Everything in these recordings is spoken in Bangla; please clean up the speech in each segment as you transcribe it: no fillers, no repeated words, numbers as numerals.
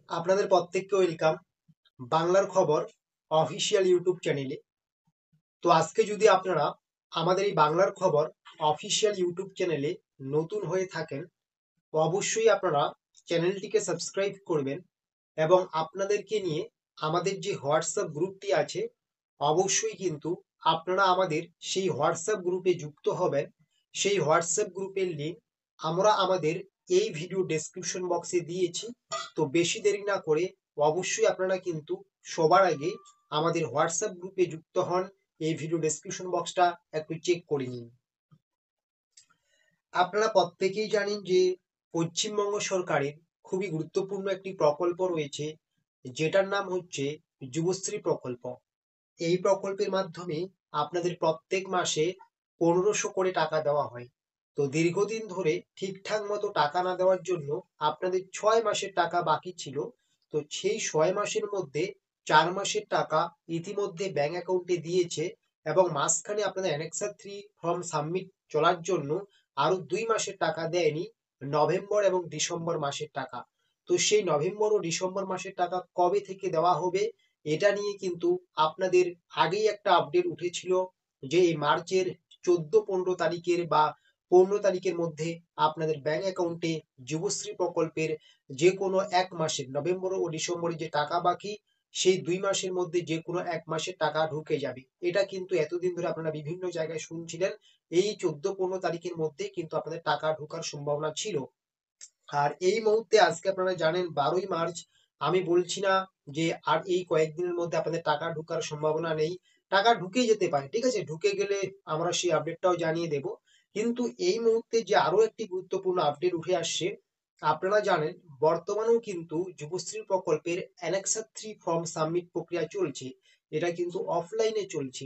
আপনাদের প্রত্যেককে ওয়েলকাম বাংলার খবর অফিসিয়াল ইউটিউব চ্যানেলে। তো আজকে যদি আপনারা আমাদের এই বাংলার খবর অফিসিয়াল ইউটিউব চ্যানেলে নতুন হয়ে থাকেন, তো অবশ্যই আপনারা চ্যানেলটিকে সাবস্ক্রাইব করবেন এবং আপনাদেরকে নিয়ে আমাদের যে হোয়াটসঅ্যাপ গ্রুপটি আছে অবশ্যই কিন্তু আপনারা আমাদের সেই হোয়াটসঅ্যাপ গ্রুপে যুক্ত হবেন। সেই হোয়াটসঅ্যাপ গ্রুপের লিঙ্ক আমরা আমাদের এই ভিডিও ডেসক্রিপশন বক্সে দিয়েছি। তো বেশি দেরি না করে অবশ্যই আপনারা কিন্তু সবার আগে আমাদের হোয়াটসঅ্যাপ গ্রুপে যুক্ত হন। এই ভিডিও ডেসক্রিপশন বক্সটা একটু চেক করে নিন। আপনারা প্রত্যেকেই জানেন যে পশ্চিমবঙ্গ সরকারের খুবই গুরুত্বপূর্ণ একটি প্রকল্প রয়েছে, যেটার নাম হচ্ছে যুবশ্রী প্রকল্প। এই প্রকল্পের মাধ্যমে আপনাদের প্রত্যেক মাসে 1500 করে টাকা দেওয়া হয়। তো দীর্ঘদিন ধরে ঠিকঠাক মতো টাকা না দেওয়ার জন্য আপনাদের 6 মাসের টাকা বাকি ছিল। তো সেই 6 মাসের মধ্যে 4 মাসের টাকা ইতিমধ্যে ব্যাংক অ্যাকাউন্টে দিয়েছে এবং মাঝখানে আপনাদের অ্যানেক্সার 3 ফর্ম সাবমিট চলার জন্য আরো 2 মাসের টাকা দেয়নি, নভেম্বর এবং ডিসেম্বর মাসের টাকা। তো সেই নভেম্বর ও ডিসেম্বর মাসের টাকা কবে থেকে দেওয়া হবে এটা নিয়ে কিন্তু আপনাদের আগেই একটা আপডেট উঠেছিল যে এই মার্চের 14-15 তারিখের বা 15 তারিখের মধ্যে আপনাদের ব্যাংক অ্যাকাউন্টে যুবশ্রী প্রকল্পের যে কোনো এক মাসের নভেম্বর ও ডিসেম্বরের যে টাকা বাকি সেই 2 মাসের মধ্যে যে কোনো এক মাসের টাকা ঢুকে যাবে। এটা কিন্তু এতদিন ধরে আপনারা বিভিন্ন জায়গায় শুনছিলেন। এই 14-15 তারিখের মধ্যে কিন্তু আপনাদের টাকা ঢোকার সম্ভাবনা ছিল। আর এই মুহূর্তে আজকে আপনারা জানেন 12ই মার্চ। আমি বলছি না যে আর এই কয়েকদিনের মধ্যে আপনাদের টাকা ঢোকার সম্ভাবনা নেই। টাকা ঢুকে যেতে পারে, ঠিক আছে, ঢুকে গেলে আমরা সেই আপডেটটাও জানিয়ে দেব। কিন্তু এই মুহূর্তে যে আরো একটি গুরুত্বপূর্ণ আপডেট উঠে আসছে, আপনারা জানেন বর্তমানেও কিন্তু যুবশ্রী প্রকল্পের অ্যানেক্সার 3 ফর্ম সাবমিট প্রক্রিয়া চলছে। এটা কিন্তু অফলাইনে চলছে।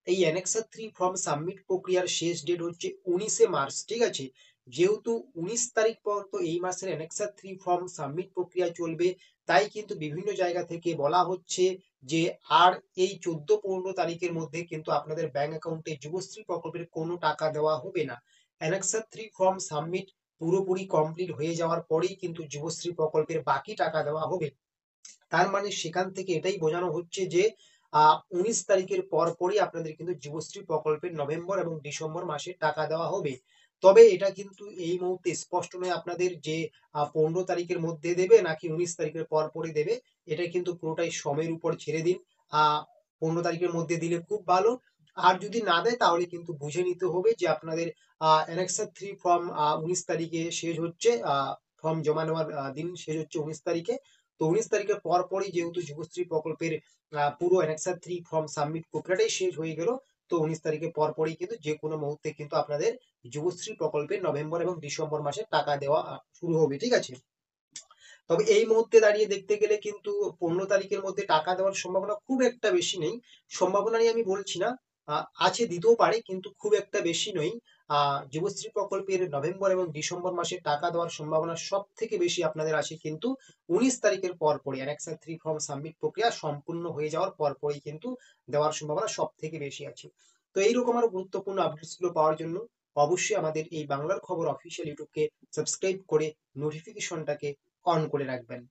এই অ্যানেক্সার 3 ফর্ম সাবমিট প্রক্রিয়ার শেষ ডেট হচ্ছে 19শে মার্চ, ঠিক আছে। যেহেতু 19 তারিখ পর্যন্ত এই মাসের অ্যানেক্সার 3 ফর্ম সাবমিট প্রক্রিয়া চলবে, তাই কিন্তু বিভিন্ন জায়গা থেকে বলা হচ্ছে যে আর এই 14-15 তারিখের মধ্যে কিন্তু আপনাদের ব্যাংক অ্যাকাউন্টে যুবশ্রী প্রকল্পের কোনো টাকা দেওয়া হবে না। অ্যানেক্সার 3 ফর্ম সাবমিট পুরোপুরি কমপ্লিট হয়ে যাওয়ার পরেই কিন্তু যুবশ্রী প্রকল্পের বাকি টাকা দেওয়া হবে। তার মানে সেখান থেকে এটাই বোঝানো হচ্ছে যে 19 তারিখের পরপরই আপনাদের কিন্তু যুবশ্রী প্রকল্পের নভেম্বর এবং ডিসেম্বর মাসে টাকা দেওয়া হবে। তবে এটা কিন্তু এই মুহূর্তে স্পষ্ট নয় আপনাদের যে 15 তারিখের মধ্যে দেবে নাকি 19 তারিখের পরপরই দেবে। এটা কিন্তু পুরোটাই সময়ের উপর ছেড়ে দিন। 15 তারিখের মধ্যে দিলে খুব ভালো। আর যদি না দেয় তাহলে কিন্তু বুঝে নিতে হবে যে আপনাদের অ্যানেক্সার 3 ফর্ম 19 তারিখে শেষ হচ্ছে। ফর্ম জমা নেওয়ার দিন শেষ হচ্ছে 19 তারিখে। তো 19 তারিখের পর পরই যেহেতু যুবশ্রী প্রকল্পের পুরো অ্যানেক্সার 3 ফর্ম সাবমিট প্রক্রিয়াটাই শেষ হয়ে গেল। তো 19 তারিখের পর পরই কিন্তু যে কোনো মুহূর্তে কিন্তু আপনাদের যুবশ্রী প্রকল্পের নভেম্বর এবং ডিসেম্বর মাসে টাকা দেওয়া শুরু হবে, ঠিক আছে। তবে এই মুহূর্তে দাঁড়িয়ে দেখতে গেলে কিন্তু 15 তারিখের মধ্যে টাকা দেওয়ার সম্ভাবনা খুব একটা বেশি নেই। সম্ভাবনা নিয়ে আমি বলছি না, আছে, দিতেও পারে, কিন্তু খুব একটা বেশি নই। যুবশ্রী প্রকল্পের নভেম্বর এবং ডিসেম্বর মাসে টাকা দেওয়ার সম্ভাবনা সব থেকে বেশি আপনাদের আছে কিন্তু 19 তারিখের পরপরই অ্যানেক্সার 3 ফর্ম সাবমিট প্রক্রিয়া সম্পূর্ণ হয়ে যাওয়ার পরপরই কিন্তু দেওয়ার সম্ভাবনা সব থেকে বেশি আছে। তো এইরকম আরো গুরুত্বপূর্ণ আপডেটস গুলো পাওয়ার জন্য অবশ্যই আমাদের এই বাংলার খবর অফিসিয়াল ইউটিউবকে সাবস্ক্রাইব করে নোটিফিকেশনটাকে অন করে রাখবেন।